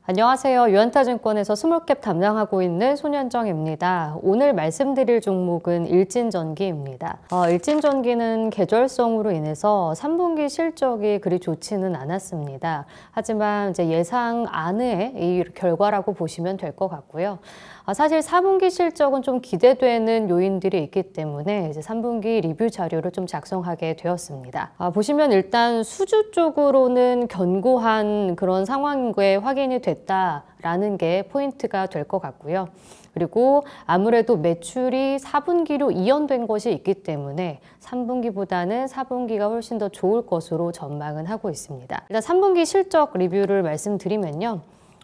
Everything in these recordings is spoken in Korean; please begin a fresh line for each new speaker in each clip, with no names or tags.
안녕하세요. 유한타증권에서 스몰캡 담당하고 있는 손현정입니다. 오늘 말씀드릴 종목은 일진전기입니다. 일진전기는 계절성으로 인해서 3분기 실적이 그리 좋지는 않았습니다. 하지만 이제 예상 안의 이 결과라고 보시면 될 것 같고요. 사실 4분기 실적은 좀 기대되는 요인들이 있기 때문에 이제 3분기 리뷰 자료를 좀 작성하게 되었습니다. 보시면 일단 수주 쪽으로는 견고한 그런 상황인 게 확인이 됐다라는 게 포인트가 될 것 같고요. 그리고 아무래도 매출이 4분기로 이연된 것이 있기 때문에 3분기보다는 4분기가 훨씬 더 좋을 것으로 전망은 하고 있습니다. 일단 3분기 실적 리뷰를 말씀드리면요.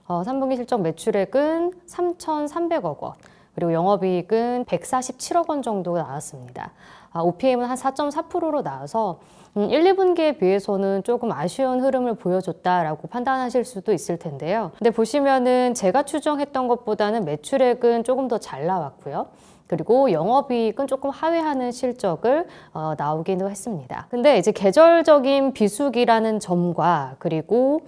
3분기 실적 매출액은 3,300억 원, 그리고 영업이익은 147억 원 정도 나왔습니다. OPM은 한 4.4%로 나와서 1, 2분기에 비해서는 조금 아쉬운 흐름을 보여줬다라고 판단하실 수도 있을 텐데요. 근데 보시면은 제가 추정했던 것보다는 매출액은 조금 더 잘 나왔고요. 그리고 영업이익은 조금 하회하는 실적을 나오기도 했습니다. 근데 이제 계절적인 비수기라는 점과 그리고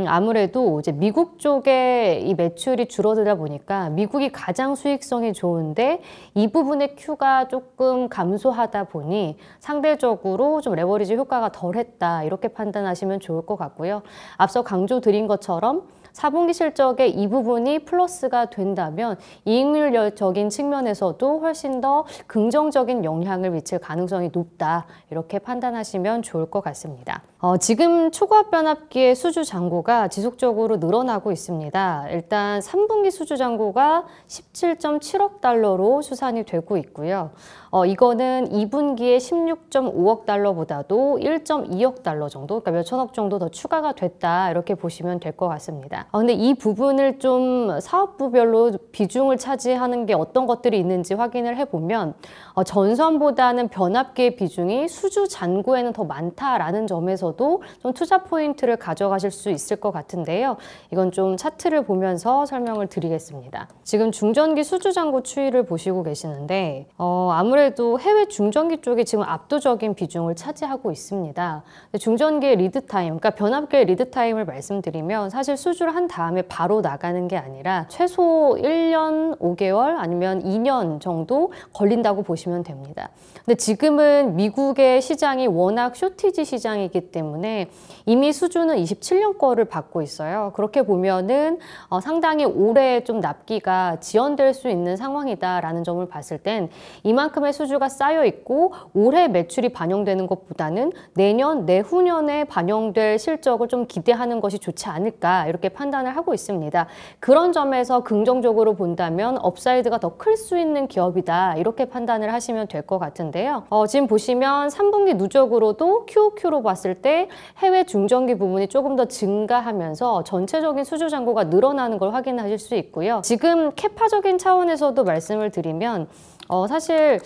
아무래도 이제 미국 쪽에 이 매출이 줄어들다 보니까 미국이 가장 수익성이 좋은데 이 부분의 Q가 조금 감소하다 보니 상대적으로 좀 레버리지 효과가 덜했다 이렇게 판단하시면 좋을 것 같고요. 앞서 강조드린 것처럼 4분기 실적의 이 부분이 플러스가 된다면 이익률적인 측면에서도 훨씬 더 긍정적인 영향을 미칠 가능성이 높다 이렇게 판단하시면 좋을 것 같습니다. 지금 초과합 변압기의 수주 잔고가 지속적으로 늘어나고 있습니다. 일단 3분기 수주 잔고가 17.7억 달러로 추산이 되고 있고요. 이거는 2분기에 16.5억 달러보다도 1.2억 달러 정도, 그러니까 몇천억 정도 더 추가가 됐다 이렇게 보시면 될 것 같습니다. 근데 이 부분을 좀 사업부별로 비중을 차지하는 게 어떤 것들이 있는지 확인을 해보면 전선보다는 변압기의 비중이 수주 잔고에는 더 많다라는 점에서도 좀 투자 포인트를 가져가실 수 있을 것 같은데요. 이건 좀 차트를 보면서 설명을 드리겠습니다. 지금 중전기 수주 잔고 추이를 보시고 계시는데 아무래도 해외 중전기 쪽이 지금 압도적인 비중을 차지하고 있습니다. 중전기의 리드 타임, 그러니까 변압기의 리드 타임을 말씀드리면 사실 수주를 한 다음에 바로 나가는 게 아니라 최소 1년 5개월 아니면 2년 정도 걸린다고 보시면 됩니다. 근데 지금은 미국의 시장이 워낙 쇼티지 시장이기 때문에 이미 수주는 27년 거를 받고 있어요. 그렇게 보면은 상당히 오래 좀 납기가 지연될 수 있는 상황이다라는 점을 봤을 땐 이만큼의 수주가 쌓여 있고 올해 매출이 반영되는 것보다는 내년, 내후년에 반영될 실적을 좀 기대하는 것이 좋지 않을까 이렇게 판단을 하고 있습니다. 그런 점에서 긍정적으로 본다면 업사이드가 더 클 수 있는 기업이다 이렇게 판단을 하시면 될 것 같은데요. 지금 보시면 3분기 누적으로도 QOQ로 봤을 때 해외 중전기 부분이 조금 더 증가하면서 전체적인 수주 잔고가 늘어나는 걸 확인하실 수 있고요. 지금 캐파적인 차원에서도 말씀을 드리면 사실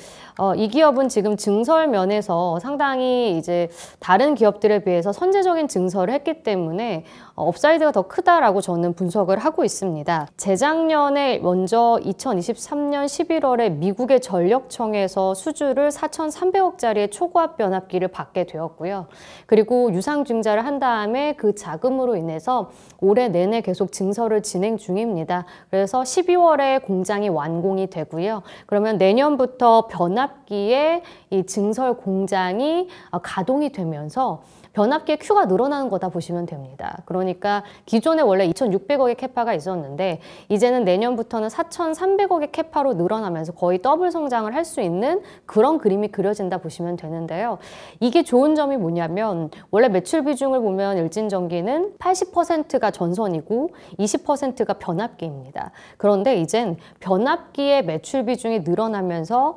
이 기업은 지금 증설 면에서 상당히 이제 다른 기업들에 비해서 선제적인 증설을 했기 때문에 업사이드가 더 크다라고 저는 분석을 하고 있습니다. 재작년에 먼저 2023년 11월에 미국의 전력청에서 수주를 4,300억짜리의 초고압 변압기를 받게 되었고요. 그리고 유상증자를 한 다음에 그 자금으로 인해서 올해 내내 계속 증설을 진행 중입니다. 그래서 12월에 공장이 완공이 되고요. 그러면 내년부터 변압기의 이 증설 공장이 가동이 되면서 변압기의 Q가 늘어나는 거다 보시면 됩니다. 그러니까 기존에 원래 2,600억의 캐파가 있었는데 이제는 내년부터는 4,300억의 캐파로 늘어나면서 거의 더블 성장을 할 수 있는 그런 그림이 그려진다 보시면 되는데요. 이게 좋은 점이 뭐냐면 원래 매출 비중을 보면 일진전기는 80%가 전선이고 20%가 변압기입니다. 그런데 이젠 변압기의 매출 비중이 늘어나면서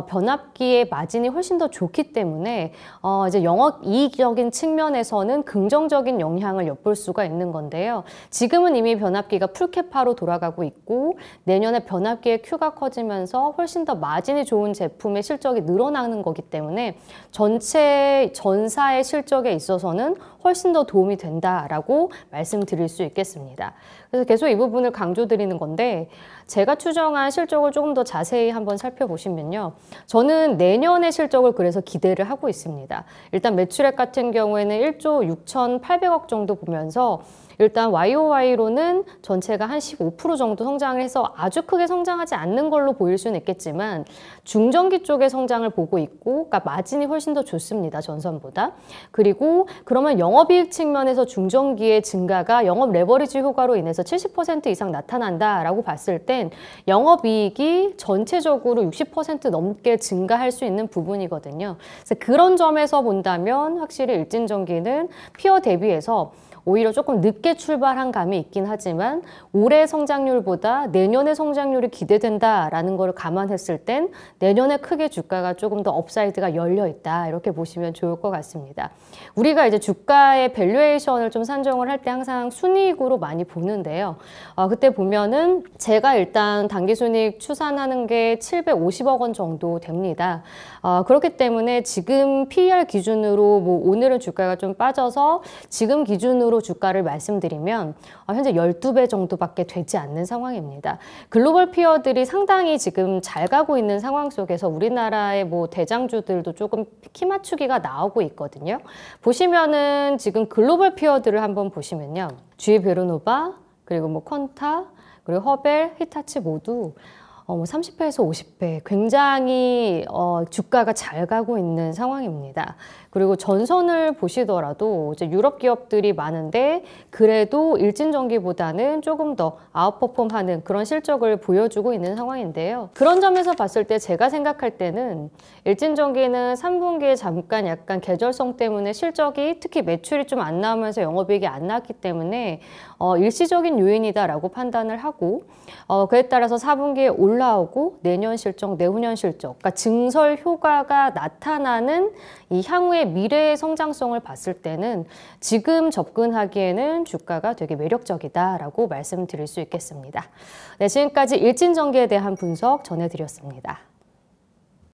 변압기의 마진이 훨씬 더 좋기 때문에 이제 영업이익적인 측면에서는 긍정적인 영향을 엿볼 수가 있는 건데요. 지금은 이미 변압기가 풀캐파로 돌아가고 있고 내년에 변압기의 Q가 커지면서 훨씬 더 마진이 좋은 제품의 실적이 늘어나는 거기 때문에 전체 전사의 실적에 있어서는 훨씬 더 도움이 된다라고 말씀드릴 수 있겠습니다. 그래서 계속 이 부분을 강조드리는 건데 제가 추정한 실적을 조금 더 자세히 한번 살펴보시면요. 저는 내년의 실적을 그래서 기대를 하고 있습니다. 일단 매출액 같은 경우에는 1조 6,800억 정도 보면서 일단 YOY로는 전체가 한 15% 정도 성장을 해서 아주 크게 성장하지 않는 걸로 보일 수는 있겠지만 중전기 쪽의 성장을 보고 있고, 그러니까 마진이 훨씬 더 좋습니다. 전선보다. 그리고 그러면 영업이익 측면에서 중전기의 증가가 영업 레버리지 효과로 인해서 70% 이상 나타난다라고 봤을 땐 영업이익이 전체적으로 60% 넘게 증가할 수 있는 부분이거든요. 그래서 그런 점에서 본다면 확실히 일진전기는 피어 대비해서 오히려 조금 늦게 출발한 감이 있긴 하지만 올해 성장률보다 내년의 성장률이 기대된다라는 걸 감안했을 땐 내년에 크게 주가가 조금 더 업사이드가 열려 있다, 이렇게 보시면 좋을 것 같습니다. 우리가 이제 주가의 밸류에이션을 좀 산정을 할 때 항상 순이익으로 많이 보는데요. 그때 보면은 제가 일단 당기순이익 추산하는 게 750억 원 정도 됩니다. 그렇기 때문에 지금 PER 기준으로 뭐 오늘은 주가가 좀 빠져서 지금 기준으로 주가를 말씀드리면 현재 12배 정도밖에 되지 않는 상황입니다. 글로벌 피어들이 상당히 지금 잘 가고 있는 상황 속에서 우리나라의 뭐 대장주들도 조금 키 맞추기가 나오고 있거든요. 보시면은 지금 글로벌 피어들을 한번 보시면요. GE 베르노바, 그리고 뭐 퀀타, 그리고 허벨, 히타치 모두 30배에서 50배 굉장히 주가가 잘 가고 있는 상황입니다. 그리고 전선을 보시더라도 이제 유럽 기업들이 많은데 그래도 일진전기보다는 조금 더 아웃퍼폼하는 그런 실적을 보여주고 있는 상황인데요. 그런 점에서 봤을 때 제가 생각할 때는 일진전기는 3분기에 잠깐 약간 계절성 때문에 실적이 특히 매출이 좀 안 나오면서 영업이익이 안 나왔기 때문에 일시적인 요인이다라고 판단을 하고 그에 따라서 4분기에 올라오고 내년 실적, 내후년 실적, 그러니까 증설 효과가 나타나는 이 향후의 미래의 성장성을 봤을 때는 지금 접근하기에는 주가가 되게 매력적이다라고 말씀드릴 수 있겠습니다. 네, 지금까지 일진전기에 대한 분석 전해드렸습니다.